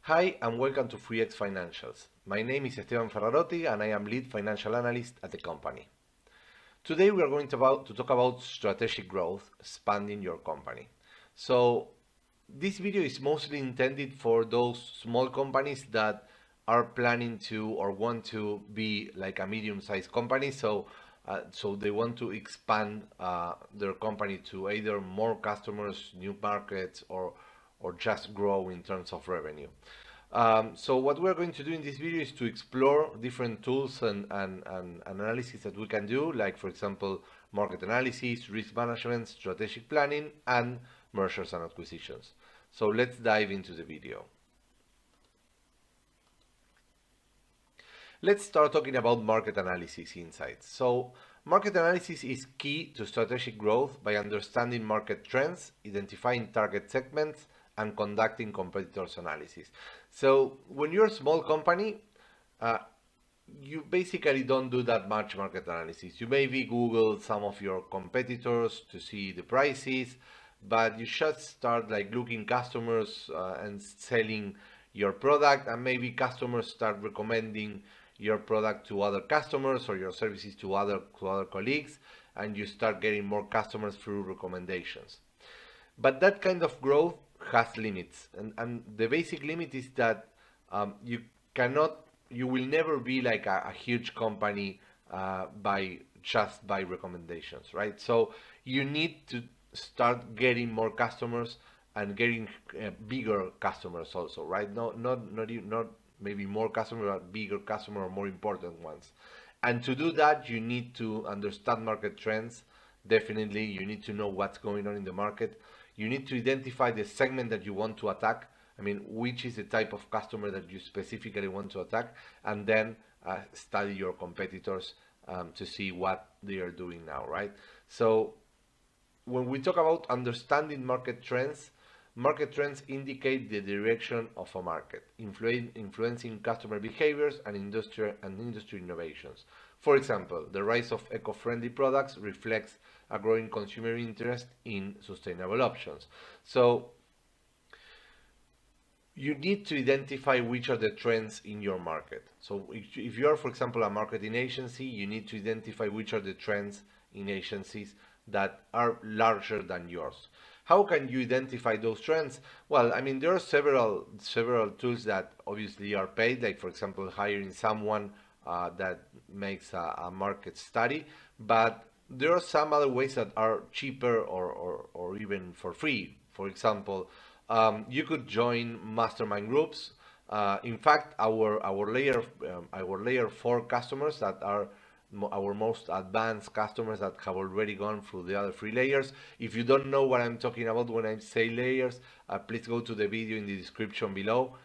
Hi and welcome to FreeX Financials. My name is Esteban Ferrarotti and I am lead financial analyst at the company. Today we are going to talk about strategic growth, expanding your company. So this video is mostly intended for those small companies that are planning to or want to be like a medium-sized company. So they want to expand their company to either more customers, new markets, or just grow in terms of revenue. So what we're going to do in this video is to explore different tools and analysis that we can do, like for example, market analysis, risk management, strategic planning, and mergers and acquisitions. So let's dive into the video. Let's start talking about market analysis insights. So market analysis is key to strategic growth by understanding market trends, identifying target segments, and conducting competitors analysis. So when you're a small company, uh, you basically don't do that much market analysis. You maybe Google some of your competitors to see the prices, but you should start like looking customers and selling your product, and maybe customers start recommending your product to other customers or your services to other colleagues, and you start getting more customers through recommendations. But that kind of growth has limits, and the basic limit is that you cannot, you will never be like a huge company by recommendations, right? So you need to start getting more customers and getting bigger customers also, right? Not maybe more customers, but bigger customers or more important ones. And to do that, you need to understand market trends. Definitely, you need to know what's going on in the market. You need to identify the segment that you want to attack. I mean, which is the type of customer that you specifically want to attack, and then study your competitors to see what they are doing now, right? So when we talk about understanding market trends indicate the direction of a market, influencing customer behaviors and industry innovations. For example, the rise of eco-friendly products reflects a growing consumer interest in sustainable options. So you need to identify which are the trends in your market. So if you are, for example, a marketing agency, you need to identify which are the trends in agencies that are larger than yours. How can you identify those trends? Well, I mean, there are several tools that obviously are paid, like for example, hiring someone that makes a market study, but there are some other ways that are cheaper or even for free. For example, you could join mastermind groups. In fact, our layer 4 customers that are our most advanced customers that have already gone through the other 3 layers. If you don't know what I'm talking about when I say layers, please go to the video in the description below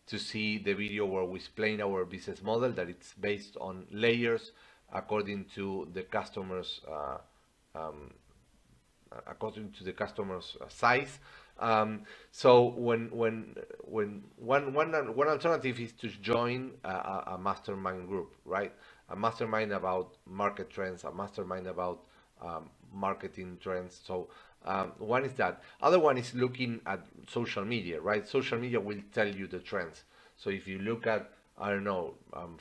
to see the video where we explain our business model, that it's based on layers according to the um, customer's size. So one alternative is to join a mastermind group, right? A mastermind about market trends, a mastermind about marketing trends. So one is that. Other one is looking at social media, right? Social media will tell you the trends. So if you look at, I don't know,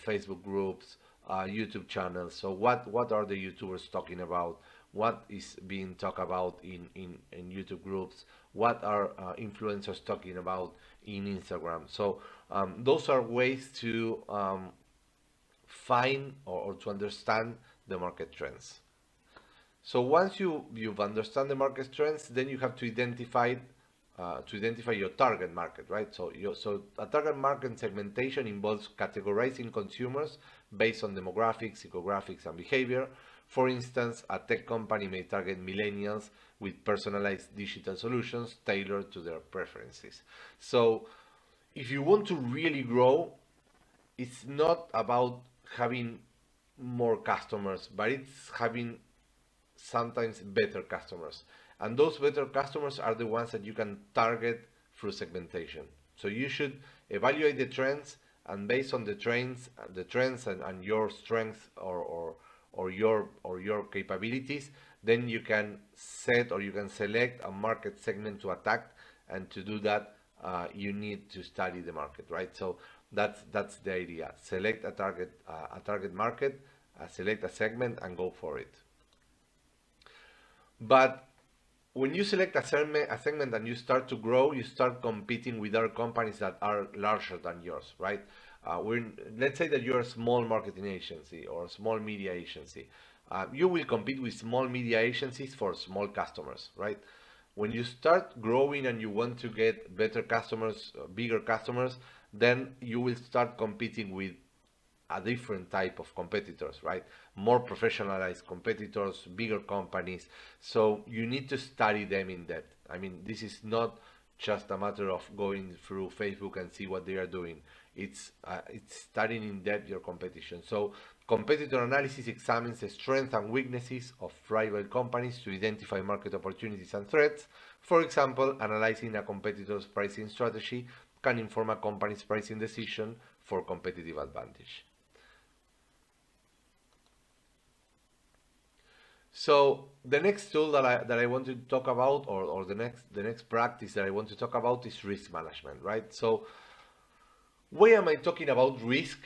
Facebook groups, YouTube channels. So what are the YouTubers talking about? What is being talked about in YouTube groups? What are influencers talking about in Instagram? So those are ways to find or to understand the market trends. So once you've understand the market trends, then you have to identify your target market, right? So a target market segmentation involves categorizing consumers based on demographics, psychographics, and behavior. For instance, a tech company may target millennials with personalized digital solutions tailored to their preferences. So if you want to really grow, it's not about having more customers, but it's having sometimes better customers. And those better customers are the ones that you can target through segmentation. So you should evaluate the trends, and based on the trends and your strengths or your capabilities, then you can set or you can select a market segment to attack, and to do that you need to study the market, right? So that's the idea. Select a target market, select a segment, and go for it. But when you select a segment and you start to grow, you start competing with other companies that are larger than yours, right? Let's say that you're a small marketing agency or a small media agency. You will compete with small media agencies for small customers, right? When you start growing and you want to get better customers, bigger customers, then you will start competing with a different type of competitors, right? More professionalized competitors, bigger companies. So you need to study them in depth. I mean, this is not just a matter of going through Facebook and see what they are doing. It's studying in depth your competition. So competitor analysis examines the strengths and weaknesses of rival companies to identify market opportunities and threats. For example, analyzing a competitor's pricing strategy can inform a company's pricing decision for competitive advantage. So the next tool that I want to talk about, or the next practice that I want to talk about, is risk management, right? So why am I talking about risk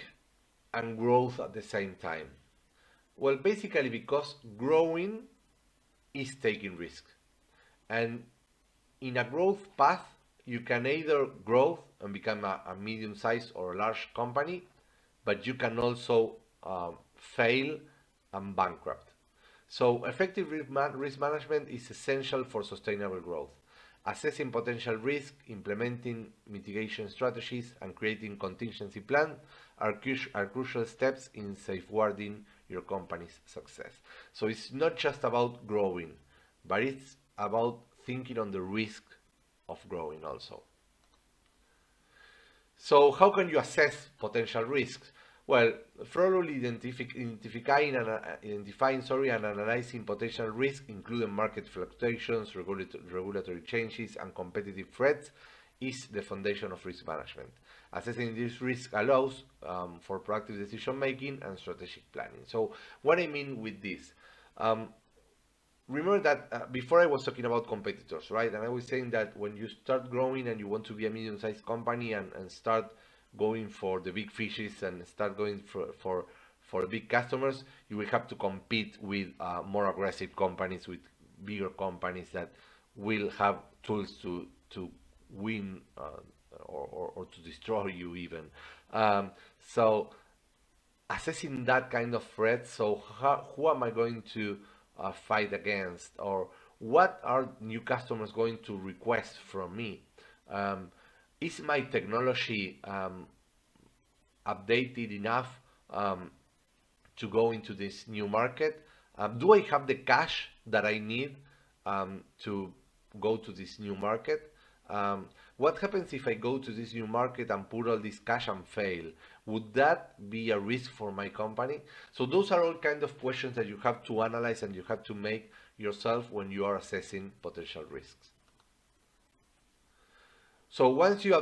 and growth at the same time? Well, basically because growing is taking risk, and in a growth path, you can either grow and become a medium-sized or a large company, but you can also fail and bankrupt. So effective risk management is essential for sustainable growth. Assessing potential risk, implementing mitigation strategies, and creating contingency plans are crucial steps in safeguarding your company's success. So it's not just about growing, but it's about thinking on the risk of growing also. So how can you assess potential risks? Well, thoroughly identifying and analyzing potential risks, including market fluctuations, regulatory changes, and competitive threats, is the foundation of risk management. Assessing this risk allows for proactive decision making and strategic planning. So what I mean with this, remember that before I was talking about competitors, right? And I was saying that when you start growing and you want to be a medium-sized company and start going for the big fishes and start going for big customers, you will have to compete with more aggressive companies, with bigger companies that will have tools to win or to destroy you even. So assessing that kind of threat, so who am I going to fight against, or what are new customers going to request from me? Is my technology updated enough to go into this new market? Do I have the cash that I need to go to this new market? What happens if I go to this new market and put all this cash and fail? Would that be a risk for my company? So those are all kind of questions that you have to analyze and you have to make yourself when you are assessing potential risks. So once you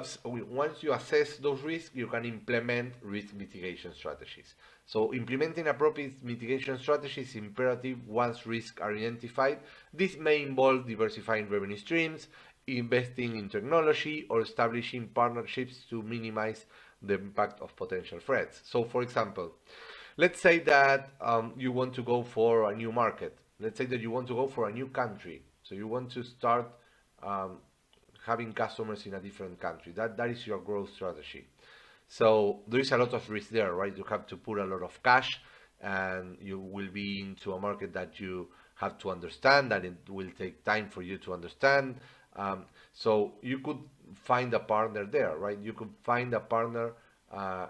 assess those risks, you can implement risk mitigation strategies. So implementing appropriate mitigation strategies is imperative once risks are identified. This may involve diversifying revenue streams, investing in technology, or establishing partnerships to minimize the impact of potential threats. So for example, let's say that you want to go for a new market. Let's say that you want to go for a new country. So you want to start having customers in a different country. That is your growth strategy. So there is a lot of risk there, right? You have to put a lot of cash, and you will be into a market that you have to understand, and it will take time for you to understand. So you could find a partner there, right? You could find a partner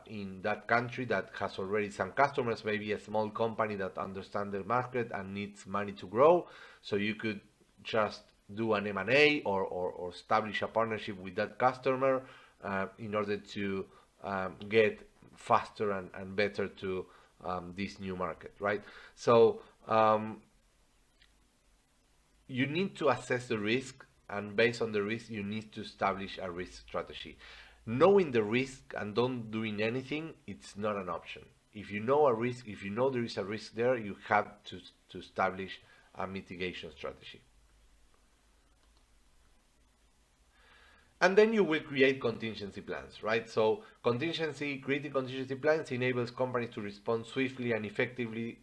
in that country that has already some customers, maybe a small company that understands the market and needs money to grow. So you could just do an M&A or establish a partnership with that customer in order to get faster and better to this new market, right? So you need to assess the risk, and based on the risk, you need to establish a risk strategy. Knowing the risk and don't doing anything, it's not an option. If you know a risk, if you know there is a risk there, you have to establish a mitigation strategy. And then you will create contingency plans, right? So creating contingency plans enables companies to respond swiftly and effectively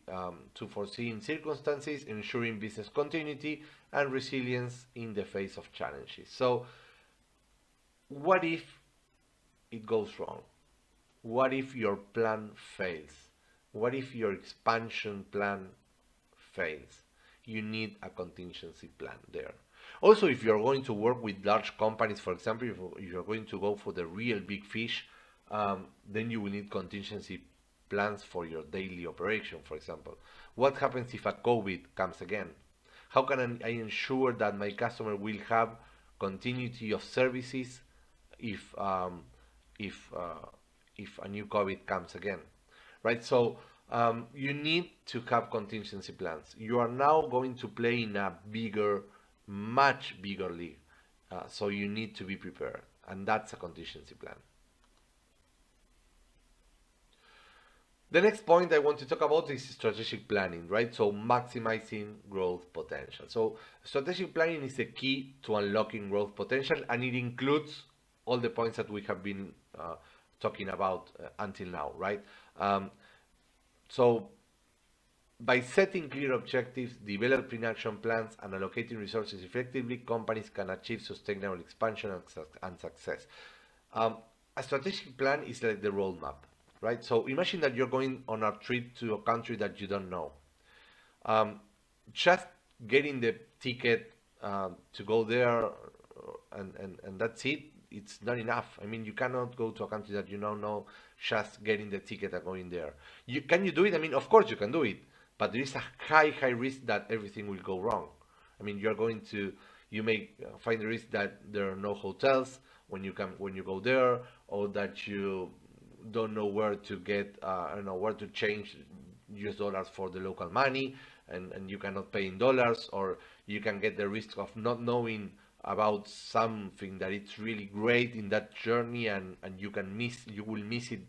to foreseen circumstances, ensuring business continuity and resilience in the face of challenges. So what if it goes wrong? What if your plan fails? What if your expansion plan fails? You need a contingency plan there. Also, if you're going to work with large companies, for example, if you're going to go for the real big fish, then you will need contingency plans for your daily operation, for example. What happens if a COVID comes again? How can I ensure that my customer will have continuity of services if um, if uh, if a new COVID comes again, right? So you need to have contingency plans. You are now going to play in a bigger, much bigger league, so you need to be prepared, and that's a contingency plan. The next point I want to talk about is strategic planning, right? So maximizing growth potential. So strategic planning is the key to unlocking growth potential, and it includes all the points that we have been talking about until now, right? Um, so by setting clear objectives, developing action plans, and allocating resources effectively, companies can achieve sustainable expansion and success. Um, a strategic plan is like the roadmap, right? So imagine that you're going on a trip to a country that you don't know. Um, just getting the ticket to go there and that's it, it's not enough. I mean, you cannot go to a country that you don't know just getting the ticket and going there. Can you do it? I mean, of course you can do it, but there is a high risk that everything will go wrong. I mean, you may find the risk that there are no hotels when you go there, or that you don't know where to get, I don't know, where to change US dollars for the local money, and you cannot pay in dollars, or you can get the risk of not knowing about something that it's really great in that journey, and you will miss it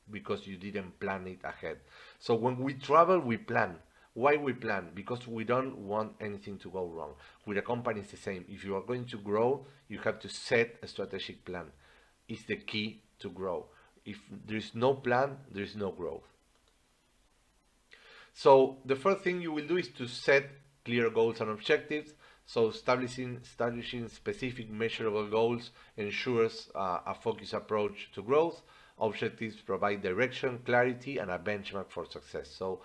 because you didn't plan it ahead. So when we travel, we plan. Why we plan? Because we don't want anything to go wrong. With a company, it's the same. If you are going to grow, you have to set a strategic plan. It's the key to grow. If there is no plan, there is no growth. So the first thing you will do is to set clear goals and objectives. So establishing specific measurable goals ensures a focused approach to growth. Objectives provide direction, clarity, and a benchmark for success. So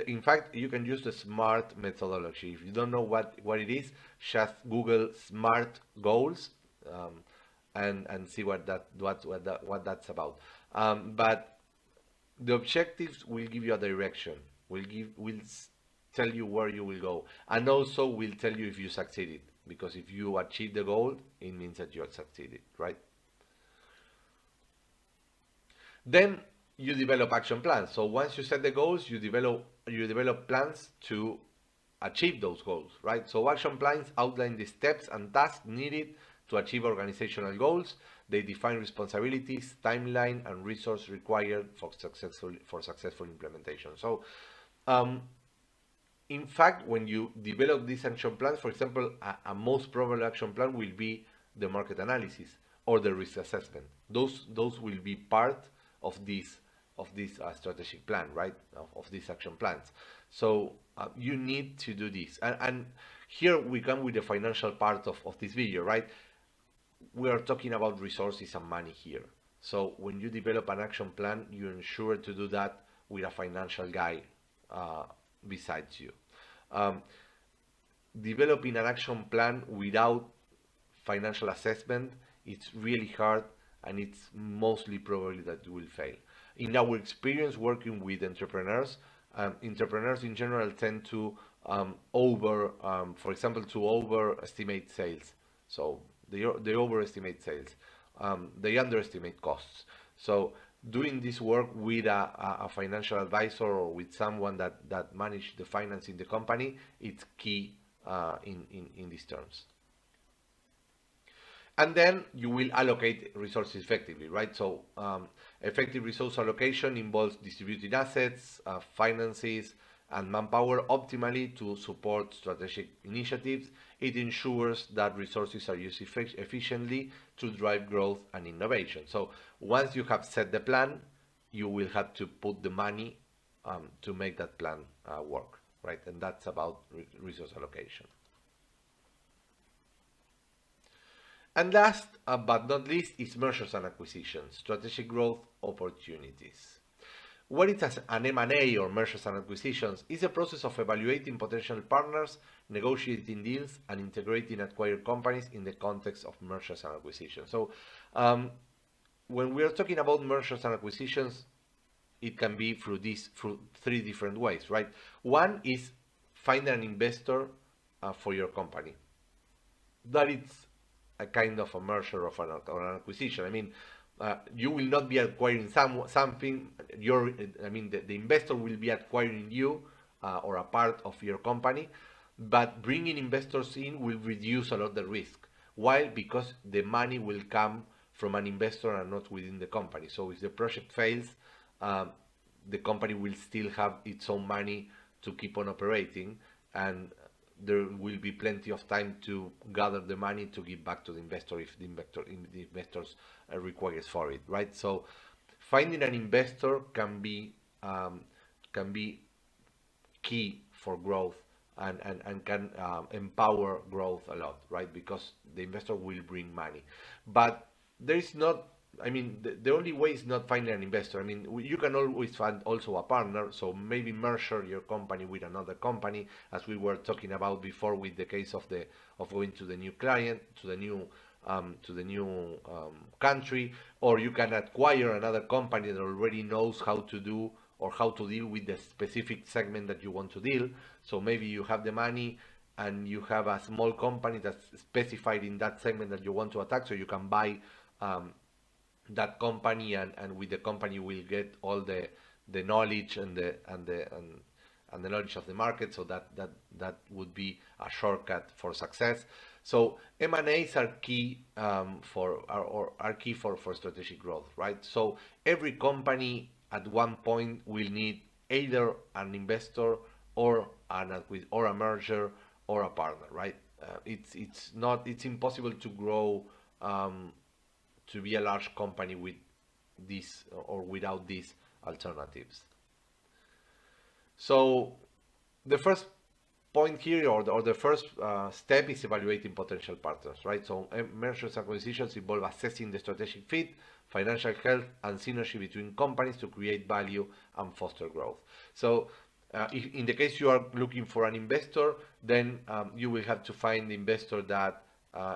in fact, you can use the SMART methodology. If you don't know what it is, just Google SMART goals, and see what that's about. But the objectives will give you a direction, will tell you where you will go, and also will tell you if you succeeded. Because if you achieve the goal, it means that you have succeeded, right? Then you develop action plans. So once you set the goals, you develop plans to achieve those goals, right? So action plans outline the steps and tasks needed to achieve organizational goals. They define responsibilities, timeline, and resource required for successful implementation. So um, in fact, when you develop these action plans, for example, a most probable action plan will be the market analysis or the risk assessment. Those will be part of this strategic plan, right? Of these action plans. So you need to do this, and here we come with the financial part of this video, right? We are talking about resources and money here. So when you develop an action plan, you ensure to do that with a financial guy uh, besides you. Um, Developing an action plan without financial assessment, it's really hard, and it's mostly probably that you will fail. In our experience working with entrepreneurs in general tend to for example, to overestimate sales. So they overestimate sales. They underestimate costs. So doing this work with a financial advisor or with someone that manage the finance in the company, it's key in these terms. And then you will allocate resources effectively, right? So effective resource allocation involves distributing assets, finances, and manpower optimally to support strategic initiatives. it ensures that resources are used efficiently to drive growth and innovation. So once you have set the plan, you will have to put the money to make that plan work, right? And that's about resource allocation. And last but not least is mergers and acquisitions, strategic growth opportunities. What is an M&A or mergers and acquisitions is a process of evaluating potential partners, negotiating deals, and integrating acquired companies in the context of mergers and acquisitions. So when we are talking about mergers and acquisitions, it can be through three different ways, right? One is finding an investor for your company. That is a kind of a merger or an acquisition. I mean, you will not be acquiring something. The investor will be acquiring you or a part of your company, but bringing investors in will reduce a lot the risk. Why? Because the money will come from an investor and not within the company. So if the project fails, the company will still have its own money to keep on operating, and there will be plenty of time to gather the money to give back to the investor if the investors requires for it, right? So finding an investor can be key for growth and can empower growth a lot, right? Because the investor will bring money. But there is not, the only way is not finding an investor. I mean, you can always find also a partner, so maybe merge your company with another company, as we were talking about before with the case of going to the new client, to the new country, or you can acquire another company that already knows how to do or how to deal with the specific segment that you want to deal. So maybe you have the money and you have a small company that's specified in that segment that you want to attack, so you can buy that company, and with the company will get all the knowledge and the knowledge of the market. So that would be a shortcut for success. So M&As are key are key for strategic growth, right? So every company at one point will need either an investor or a merger or a partner, right? It's impossible to grow to be a large company with this or without these alternatives. So the first point here, or the first step, is evaluating potential partners, right? So mergers and acquisitions involve assessing the strategic fit, financial health, and synergy between companies to create value and foster growth. So if in the case you are looking for an investor, then you will have to find the investor that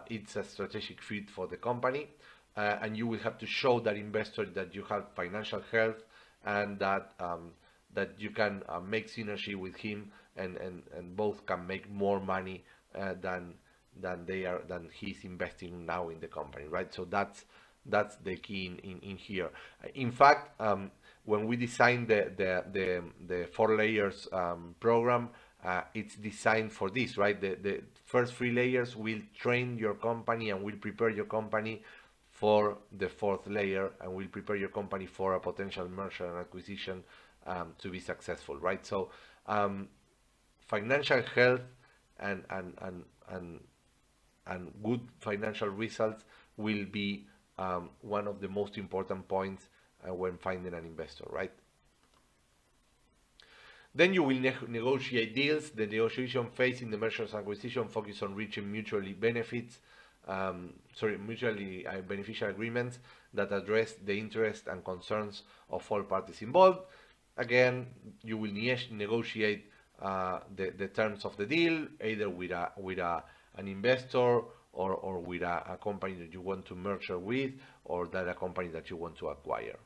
it's a strategic fit for the company. And you will have to show that investor that you have financial health and that you can make synergy with him, and both can make more money than he's investing now in the company, right? So that's the key in here. In fact, when we designed the 4 layers program, it's designed for this, right? The first 3 layers will train your company and will prepare your company for the 4th layer, and will prepare your company for a potential merger and acquisition to be successful, right? So financial health and good financial results will be one of the most important points when finding an investor, right? Then you will negotiate deals. The negotiation phase in the mergers and acquisition focus on reaching mutually beneficial agreements that address the interests and concerns of all parties involved. Again, you will negotiate the terms of the deal, either with an investor or with a company that you want to merge with, or a company that you want to acquire.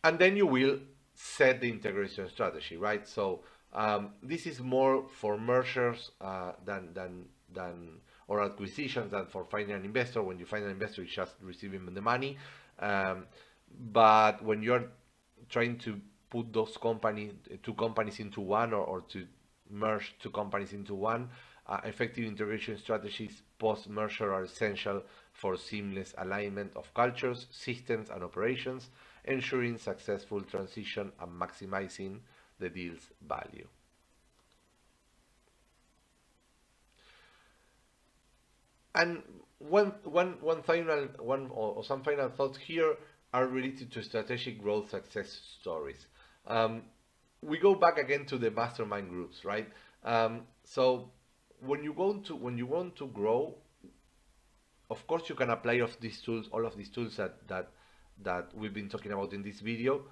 And then you will set the integration strategy, right? So this is more for mergers or acquisitions than for finding an investor. When you find an investor, you just receive him the money. But when you're trying to put those two companies into one, or to merge 2 companies into one, effective integration strategies post-merger are essential for seamless alignment of cultures, systems, and operations, ensuring successful transition and maximizing the deal's value. And one or some final thoughts here are related to strategic growth success stories. Um, we go back again to the mastermind groups, right? So when you want to grow, of course you can apply all of these tools that we've been talking about in this video.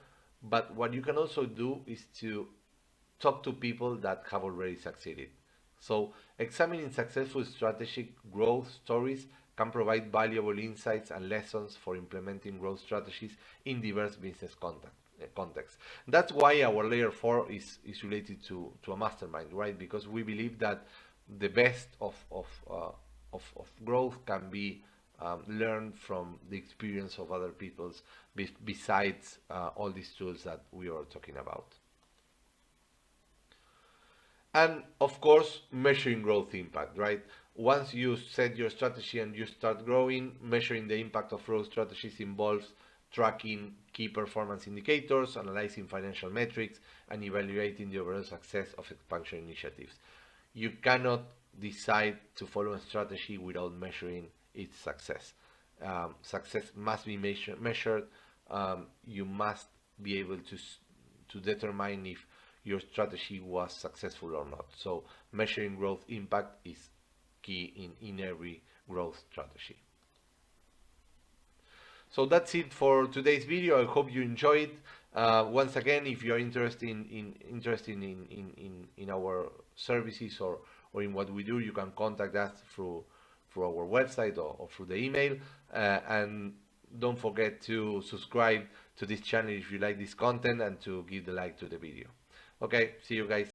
But what you can also do is to talk to people that have already succeeded. So examining successful strategic growth stories can provide valuable insights and lessons for implementing growth strategies in diverse business contexts. That's why our layer 4 is related to a mastermind, right? Because we believe that the best of growth can be learned from the experience of other people's besides all these tools that we are talking about. And of course, measuring growth impact, right? Once you set your strategy and you start growing, measuring the impact of growth strategies involves tracking key performance indicators, analyzing financial metrics, and evaluating the overall success of expansion initiatives. You cannot decide to follow a strategy without measuring its success. Success must be measured. You must be able to determine if your strategy was successful or not. So measuring growth impact is key in every growth strategy. So that's it for today's video. I hope you enjoyed. Once again, if you're interested in our services or in what we do, you can contact us through our website or through the email. And don't forget to subscribe to this channel if you like this content and to give the like to the video. Okay, see you guys.